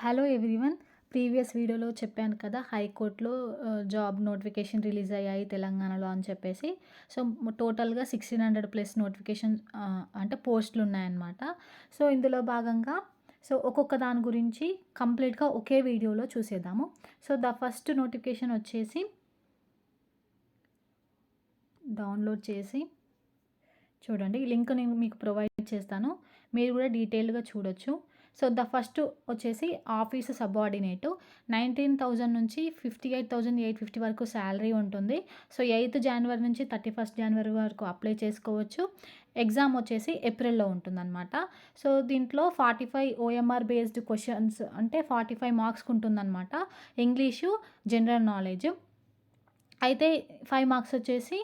Hello everyone. Previous వీడియోలో చెప్పాను కదా! హైకోర్ట్‌లో జాబ్ నోటిఫికేషన్ రిలీజ్ అయ్యాయి తెలంగాణలో అని చెప్పేసి. సో, టోటల్‌గా 1600 ప్లస్ నోటిఫికేషన్ అంటే పోస్టులున్నాయన్నమాట. సో, ఇందులో భాగంగా ఒక్కొక్క దాని గురించి కంప్లీట్‌గా ఒకే వీడియోలో చూసేద్దాము. సో, ద ఫస్ట్ నోటిఫికేషన్ వచ్చేసి డౌన్‌లోడ్ చేసి చూడండి. ఈ లింక్ నేను మీకు ప్రొవైడ్ చేస్తాను. మీరు కూడా డీటెయిల్డ్‌గా చూడొచ్చు. సో, ద ఫస్ట్ వచ్చేసి ఆఫీస్ సబార్డినేటు 19,000 నుంచి 58,850 వరకు శాలరీ ఉంటుంది. సో, 8th జనవరి నుంచి 31st జనవరి వరకు అప్లై చేసుకోవచ్చు. ఎగ్జామ్ వచ్చేసి ఏప్రిల్‌లో ఉంటుందన్నమాట. సో, దీంట్లో 45 ఓఎంఆర్ బేస్డ్ క్వెషన్స్ అంటే 45 మార్క్స్‌కి ఉంటుందన్నమాట. English, general knowledge. అయితే 5 మార్క్స్ వచ్చేసి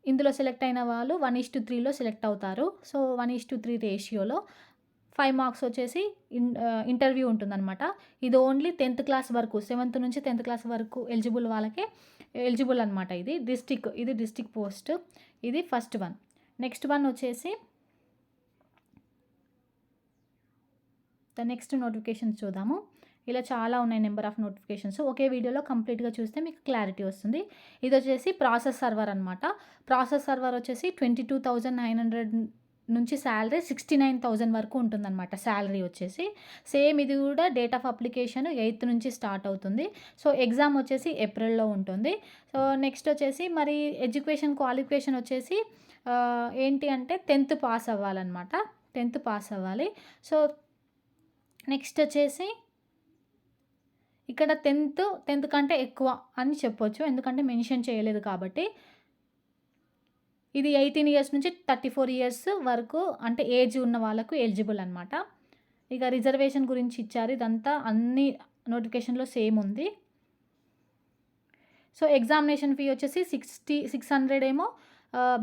ఇందులో సెలెక్ట్ అయిన వాళ్ళు 1:3లో సెలెక్ట్ అవుతారు. సో, 1:3 రేషియోలో 5 మార్క్స్ వచ్చేసి ఇంటర్వ్యూ ఉంటుందనమాట. ఇది ఓన్లీ 10th క్లాస్ వరకు, 7th నుంచి 10th క్లాస్ వరకు ఎలిజిబుల్ వాళ్ళకే ఎలిజిబుల్ అనమాట. ఇది డిస్ట్రిక్ట్ పోస్ట్. ఇది ఫస్ట్ వన్. నెక్స్ట్ వన్ వచ్చేసి నెక్స్ట్ నోటిఫికేషన్స్ చూద్దాము. ఇలా చాలా ఉన్నాయి నెంబర్ ఆఫ్ నోటిఫికేషన్స్. ఒకే వీడియోలో కంప్లీట్‌గా చూస్తే మీకు క్లారిటీ వస్తుంది. ఇది వచ్చేసి ప్రాసెస్ సర్వర్ అనమాట. ప్రాసెస్ సర్వర్ వచ్చేసి 22,900 నుంచి శాలరీ 69,000 వరకు ఉంటుందన్నమాట శాలరీ వచ్చేసి. సేమ్ ఇది కూడా డేట్ ఆఫ్ అప్లికేషన్ 8th నుంచి స్టార్ట్ అవుతుంది. సో, ఎగ్జామ్ వచ్చేసి ఏప్రిల్‌లో ఉంటుంది. సో, నెక్స్ట్ వచ్చేసి మరి ఎడ్యుకేషన్ క్వాలిఫికేషన్ వచ్చేసి ఏంటి అంటే 10th పాస్ అవ్వాలన్నమాట. 10th పాస్ అవ్వాలి. సో, నెక్స్ట్ వచ్చేసి ఇక్కడ 10th కంటే ఎక్కువ అని చెప్పొచ్చు. ఎందుకంటే మెన్షన్ చేయలేదు కాబట్టి. ఇది 18 ఇయర్స్ నుంచి 34 ఇయర్స్ వరకు అంటే ఏజ్ ఉన్న వాళ్ళకు ఎలిజిబుల్ అనమాట. ఇక రిజర్వేషన్ గురించి ఇచ్చారు. ఇదంతా అన్ని నోటిఫికేషన్‌లో సేమ్ ఉంది. సో, ఎగ్జామినేషన్ ఫీ వచ్చేసి 600 ఏమో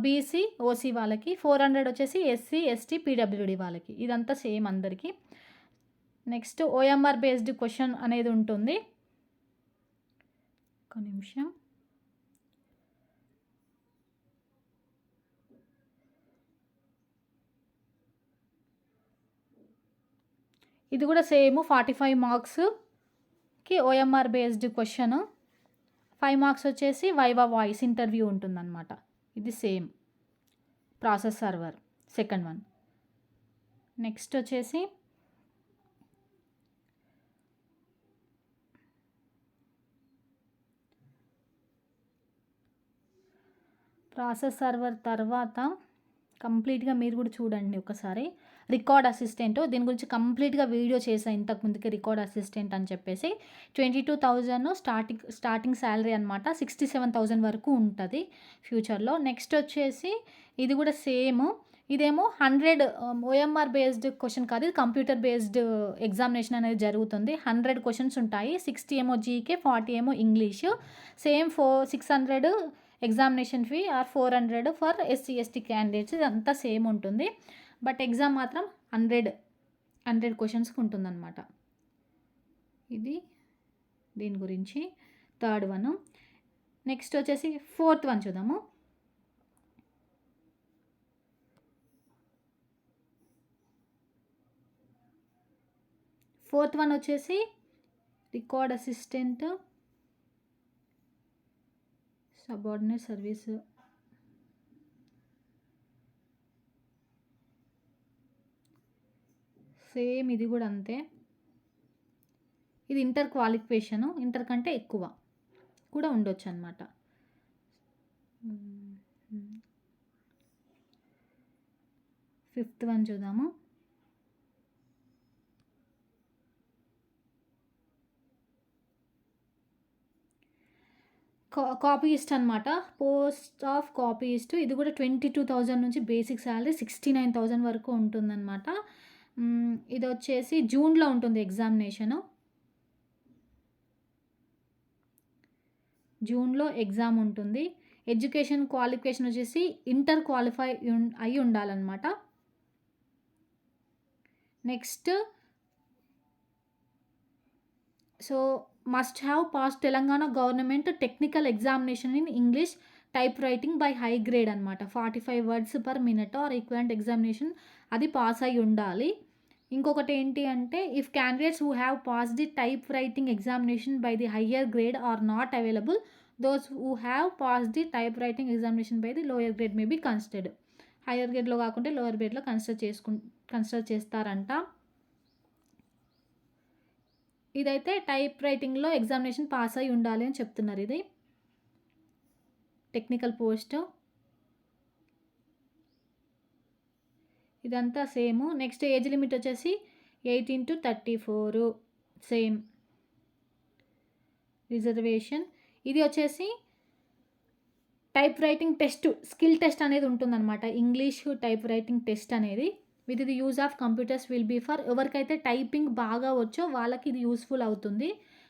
బీసీ, ఓసీ వాళ్ళకి, 400 వచ్చేసి ఎస్సీ, ఎస్టీ, పీడబ్ల్యూడీ వాళ్ళకి. ఇదంతా సేమ్ అందరికీ. నెక్స్ట్ ఓఎంఆర్ బేస్డ్ క్వెషన్ అనేది ఉంటుంది. ఒక్క నిమిషం. ఇది కూడా సేమ్ 45 మార్క్స్‌కి ఓఎంఆర్ బేస్డ్ క్వెషన్. 5 మార్క్స్ వచ్చేసి వైవా వాయిస్ ఇంటర్వ్యూ ఉంటుందన్నమాట. ఇది same process server second one. Next వచ్చేసి ప్రాసెస్ సర్వర్ తర్వాత కంప్లీట్‌గా మీరు కూడా చూడండి ఒకసారి. రికార్డ్ అసిస్టెంట్ దీని గురించి కంప్లీట్‌గా వీడియో చేశా ఇంతకు ముందుకి. రికార్డ్ అసిస్టెంట్ అని చెప్పేసి 22,000 స్టార్టింగ్ శాలరీ అనమాట. 67,000 వరకు ఉంటుంది ఫ్యూచర్‌లో. నెక్స్ట్ వచ్చేసి ఇది కూడా సేమ్. ఇదేమో 100 ఓఎంఆర్ బేస్డ్ క్వెషన్ కాదు. ఇది కంప్యూటర్ బేస్డ్ ఎగ్జామినేషన్ అనేది జరుగుతుంది. 100 క్వెషన్స్ ఉంటాయి. 60 ఏమో జీకే, 40 ఏమో English. Same 600 examination fee or 400 for SC, ST candidates. ఇదంతా సేమ్ ఉంటుంది. బట్ ఎగ్జామ్ మాత్రం 100 క్వెషన్స్‌కి ఉంటుందన్నమాట. ఇది దీని గురించి థర్డ్ వన్. నెక్స్ట్ వచ్చేసి ఫోర్త్ వన్ చూద్దాము. ఫోర్త్ వన్ వచ్చేసి record assistant subordinate service. Same ఇది కూడా అంతే. ఇది ఇంటర్ క్వాలిఫికేషను. ఇంటర్ కంటే ఎక్కువ కూడా ఉండొచ్చు అనమాట. ఫిఫ్త్ వన్ చూద్దాము. కాపీయిస్ట్ అనమాట. Post of copyist. ఇది కూడా 22,000 నుంచి బేసిక్ శాలరీ 69,000 వరకు ఉంటుందన్నమాట. ఇది వచ్చేసి జూన్‌లో ఉంటుంది ఎగ్జామినేషను. జూన్‌లో ఎగ్జామ్ ఉంటుంది. ఎడ్యుకేషన్ క్వాలిఫికేషన్ వచ్చేసి ఇంటర్ క్వాలిఫై అయి ఉండాలన్నమాట. Next must have pass Telangana government technical examination in English type writing by high grade అనమాట. 45 words per minute or equivalent examination అది పాస్ అయి ఉండాలి. ఇంకొకటి ఏంటి అంటే, if candidates who have passed the type writing examination by the higher grade are not available, those who have passed the type writing examination by the lower grade may be considered. Higher గ్రేడ్లో కాకుంటే lower గ్రేడ్లో consider చేస్తారంట. ఇదైతే type రైటింగ్లో examination pass అయి ఉండాలి అని చెప్తున్నారు. ఇది technical post. ఇదంతా సేమ్. నెక్స్ట్ ఏజ్ లిమిట్ వచ్చేసి 18 to 34 సేమ్. రిజర్వేషన్. ఇది వచ్చేసి type writing test, skill test అనేది ఉంటుందన్నమాట. ఇంగ్లీష్ టైప్ రైటింగ్ టెస్ట్ అనేది with the use of computers will be for ఎవరికైతే టైపింగ్ బాగా వచ్చో వాళ్ళకి ఇది యూస్ఫుల్ అవుతుంది.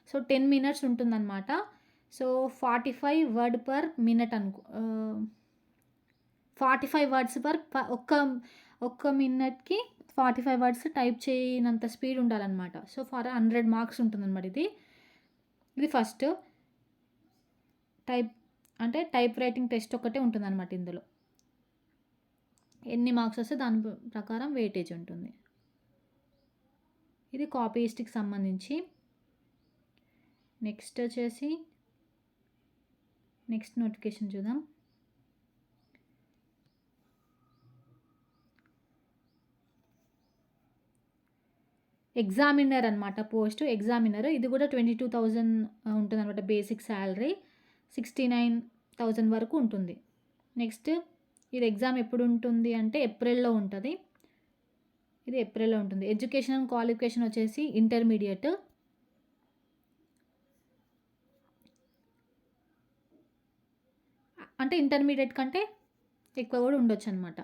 సో 10 minutes ఉంటుందన్నమాట. So 45 word per minute 45 words per ఒక్క మినిట్కి 45 వర్డ్స్ టైప్ చేయనంత స్పీడ్ ఉండాలన్నమాట. సో ఫర్ 100 మార్క్స్ ఉంటుందన్నమాట. ఇది ఫస్ట్ టైప్ రైటింగ్ టెస్ట్ ఒకటే ఉంటుందన్నమాట. ఇందులో ఎన్ని మార్క్స్ వస్తే దాని ప్రకారం వెయిటేజ్ ఉంటుంది. ఇది కాపీయిస్ట్కి సంబంధించి. నెక్స్ట్ వచ్చేసి నెక్స్ట్ నోటిఫికేషన్ చూద్దాం. ఎగ్జామినర్ అనమాట పోస్ట్. ఎగ్జామినర్ ఇది కూడా 22,000 ఉంటుంది అనమాట. బేసిక్ శాలరీ 69,000 వరకు ఉంటుంది. నెక్స్ట్ ఇది ఎగ్జామ్ ఎప్పుడు ఉంటుంది అంటే ఏప్రిల్లో ఉంటుంది. ఇది ఏప్రిల్లో ఉంటుంది. ఎడ్యుకేషన్ అండ్ క్వాలిఫికేషన్ వచ్చేసి ఇంటర్మీడియట్. అంటే ఇంటర్మీడియట్ కంటే ఎక్కువ కూడా ఉండొచ్చు అనమాట.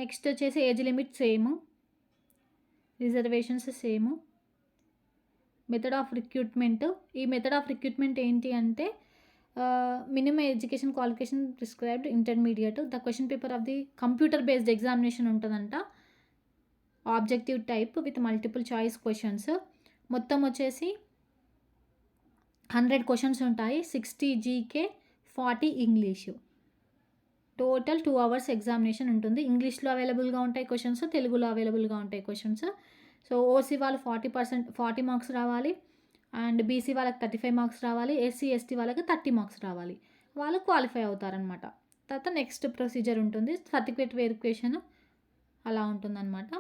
నెక్స్ట్ వచ్చేసి age limit same, reservations same. Method of recruitment. ఈ మెథడ్ ఆఫ్ రిక్రూట్మెంట్ ఏంటి అంటే minimum education qualification prescribed intermediate. The question paper of the computer based examination ఉంటుందంట. Objective type with multiple choice questions. మొత్తం వచ్చేసి 100 questions ఉంటాయి. 60 GK, 40 English. Total 2 hours examination ఉంటుంది. ఇంగ్లీష్లో అవైలబుల్గా ఉంటాయి క్వశ్చన్స్, తెలుగులో అవైలబుల్గా ఉంటాయి క్వశ్చన్స్. సో ఓసీ వాళ్ళు 40 మార్క్స్ రావాలి, అండ్ బీసీ వాళ్ళకి 35 మార్క్స్ రావాలి, ఎస్సీ ఎస్టీ వాళ్ళకి 30 మార్క్స్ రావాలి. వాళ్ళు క్వాలిఫై అవుతారనమాట. తర్వాత నెక్స్ట్ ప్రొసీజర్ ఉంటుంది, సర్టిఫికేట్ వెరిఫికేషన్ అలా ఉంటుందన్నమాట.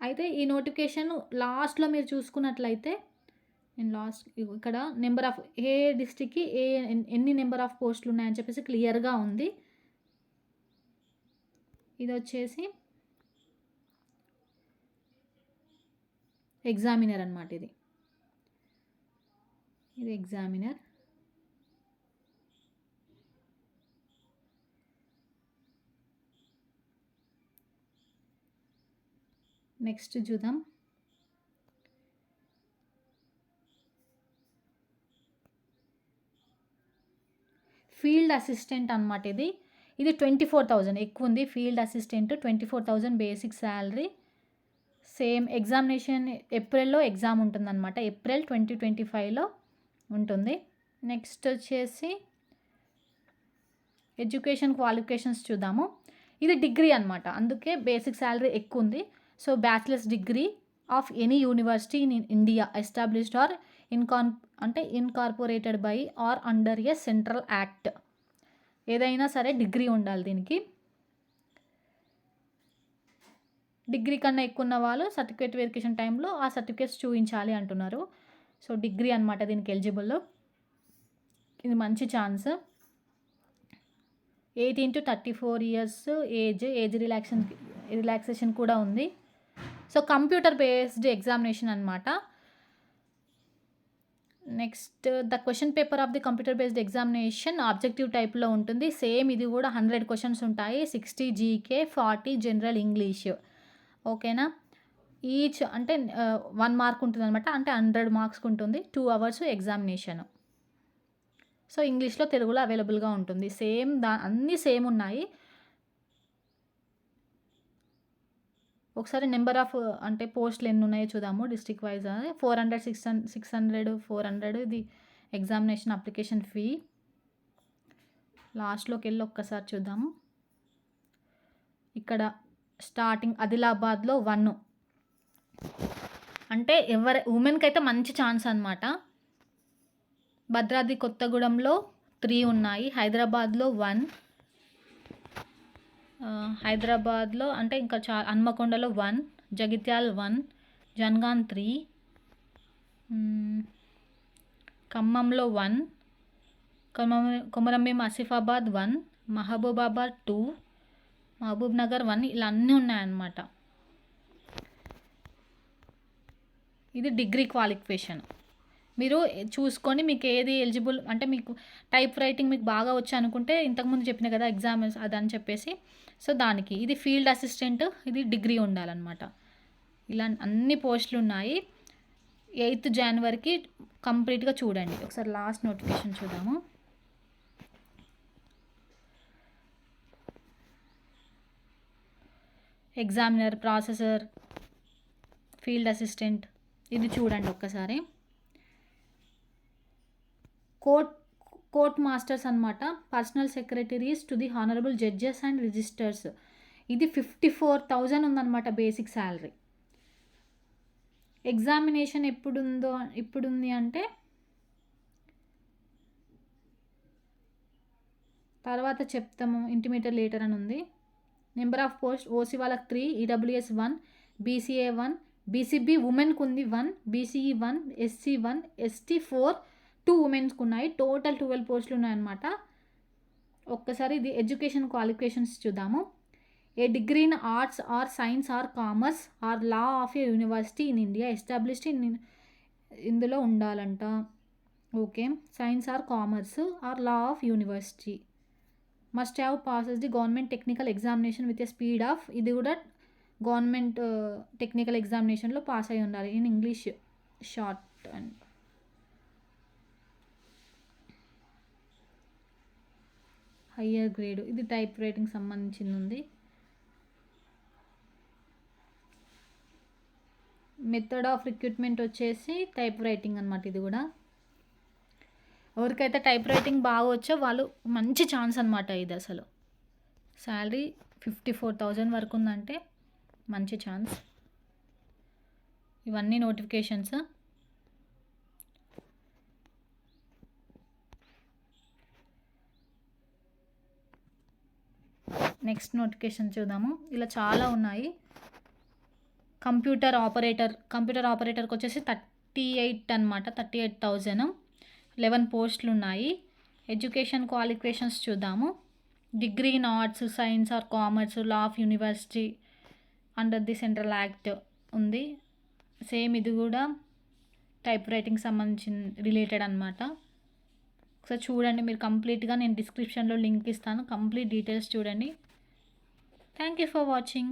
అయితే ఈ నోటిఫికేషన్ లాస్ట్లో మీరు చూసుకున్నట్లయితే, నేను లాస్ట్ ఇక్కడ నెంబర్ ఆఫ్ ఏ డిస్ట్రిక్ట్కి ఎన్ని నెంబర్ ఆఫ్ పోస్టులు ఉన్నాయని చెప్పేసి క్లియర్గా ఉంది. ఇది వచ్చేసి ఎగ్జామినర్ అనమాట. ఇది ఎగ్జామినర్. నెక్స్ట్ చూద్దాం. ఫీల్డ్ అసిస్టెంట్ అనమాట. ఇది 24,000 ఎక్కువ ఉంది. Field assistant 24,000 basic salary. Same examination ఏప్రిల్లో ఎగ్జామ్ ఉంటుందన్నమాట. ఏప్రిల్ 2025లో ఉంటుంది. నెక్స్ట్ వచ్చేసి ఎడ్యుకేషన్ క్వాలిఫికేషన్స్ చూద్దాము. ఇది డిగ్రీ అనమాట, అందుకే బేసిక్ శాలరీ ఎక్కువ ఉంది. So bachelors degree of any university in India established or incorporated by or under a central act. ఏదైనా సరే డిగ్రీ ఉండాలి దీనికి. డిగ్రీ కన్నా ఎక్కువ ఉన్న వాళ్ళు సర్టిఫికేట్ వెరిఫికేషన్ టైంలో ఆ సర్టిఫికేట్స్ చూపించాలి అంటున్నారు. సో డిగ్రీ అనమాట దీనికి ఎలిజిబుల్. ఇది మంచి chance. 18 to 34 years age relaxation కూడా ఉంది. సో కంప్యూటర్ బేస్డ్ ఎగ్జామినేషన్ అనమాట. Next the question paper of the computer based examination objective టైప్లో ఉంటుంది. సేమ్ ఇది కూడా 100 క్వశ్చన్స్ ఉంటాయి. 60 జీకే, 40 జనరల్ ఇంగ్లీష్. ఓకేనా. ఈచ్ అంటే 1 మార్క్ ఉంటుంది అనమాట. అంటే 100 మార్క్స్కి ఉంటుంది. 2 hours ఎగ్జామినేషన్. సో ఇంగ్లీష్లో, తెలుగులో అవైలబుల్గా ఉంటుంది. సేమ్ అన్నీ సేమ్ ఉన్నాయి. ఒకసారి నెంబర్ ఆఫ్ అంటే పోస్టులు ఎన్ని ఉన్నాయో చూద్దాము డిస్ట్రిక్ట్ వైజ్. 400, 600, 400 ఇది ఎగ్జామినేషన్ అప్లికేషన్ ఫీ. లాస్ట్లోకి వెళ్ళి ఒక్కసారి చూద్దాము. ఇక్కడ స్టార్టింగ్ ఆదిలాబాద్లో 1, అంటే ఉమెన్కి అయితే మంచి ఛాన్స్ అనమాట. భద్రాద్రి కొత్తగూడెంలో 3 ఉన్నాయి, హైదరాబాద్లో 1, హైదరాబాద్లో అంటే ఇంకా హన్మకొండలో 1, జగిత్యాల 1, జన్గాన్ 3, ఖమ్మంలో 1, కొమరంభీం ఆసిఫాబాద్ 1, మహబూబాబాద్ 2, మహబూబ్ నగర్ 1, ఇలా అన్నీ ఉన్నాయన్నమాట. ఇది డిగ్రీ క్వాలిఫికేషన్. మీరు చూసుకొని మీకు ఏది ఎలిజిబుల్, అంటే మీకు టైప్ రైటింగ్ మీకు బాగా వచ్చు అనుకుంటే ఇంతకుముందు చెప్పిన కదా ఎగ్జామ్స్ అదని చెప్పేసి, సో దానికి ఇది ఫీల్డ్ అసిస్టెంట్, ఇది డిగ్రీ ఉండాలన్నమాట. ఇలా అన్ని పోస్టులు ఉన్నాయి. 8th జనవరికి కంప్లీట్గా చూడండి. ఒకసారి లాస్ట్ నోటిఫికేషన్ చూద్దాము. ఎగ్జామినర్, ప్రాసెసర్, ఫీల్డ్ అసిస్టెంట్, ఇది చూడండి ఒక్కసారి. కోర్ట్ మాస్టర్స్ అనమాట, personal secretaries to the honourable judges and registers. ఇది 54,000 ఉందన్నమాట బేసిక్ శాలరీ. ఎగ్జామినేషన్ ఎప్పుడుంది అంటే తర్వాత చెప్తాము, ఇంటిమేటర్ లేటర్ అని ఉంది. నెంబర్ ఆఫ్ పోస్ట్ ఓసీ వాళ్ళకి 3, ఈడబ్ల్యూఎస్ 1, బీసీఏ 1, బీసీబీ ఉమెన్కి ఉంది 1, బీసీఈ 1, ఎస్సీ 1, ఎస్టీ 4, 2 ఉమెన్స్కి ఉన్నాయి. టోటల్ 12 పోస్టులు ఉన్నాయన్నమాట. ఒక్కసారి ఇది ఎడ్యుకేషన్ క్వాలిఫికేషన్స్ చూద్దాము. A degree in arts or science or commerce or law of a university in India established ఇందులో ఉండాలంట. Okay, science or commerce or law of university must have passes the government technical examination with a speed of, ఇది కూడా government technical ఎగ్జామినేషన్లో pass అయి ఉండాలి in English short and higher grade. ఇది type writing సంబంధించింది ఉంది. మెథడ్ ఆఫ్ రిక్రూట్మెంట్ వచ్చేసి type writing అనమాట. ఇది కూడా ఎవరికైతే టైప్ రైటింగ్ బాగా వచ్చో వాళ్ళు మంచి ఛాన్స్ అనమాట. ఇది అసలు శాలరీ 54,000 వరకు ఉందంటే మంచి ఛాన్స్. ఇవన్నీ నోటిఫికేషన్స్. నెక్స్ట్ నోటిఫికేషన్ చూద్దాము. ఇలా చాలా ఉన్నాయి. కంప్యూటర్ ఆపరేటర్కి వచ్చేసి 38 అనమాట, 38,000, 11 పోస్టులు ఉన్నాయి. ఎడ్యుకేషన్ క్వాలిఫికేషన్స్ చూద్దాము. Degree in arts, science or commerce, law of university under the central act ఉంది. సేమ్ ఇది కూడా టైప్ రైటింగ్ సంబంధించిన రిలేటెడ్ అనమాట. ఒకసారి చూడండి మీరు కంప్లీట్గా. నేను డిస్క్రిప్షన్లో లింక్ ఇస్తాను, కంప్లీట్ డీటెయిల్స్ చూడండి. Thank you for watching.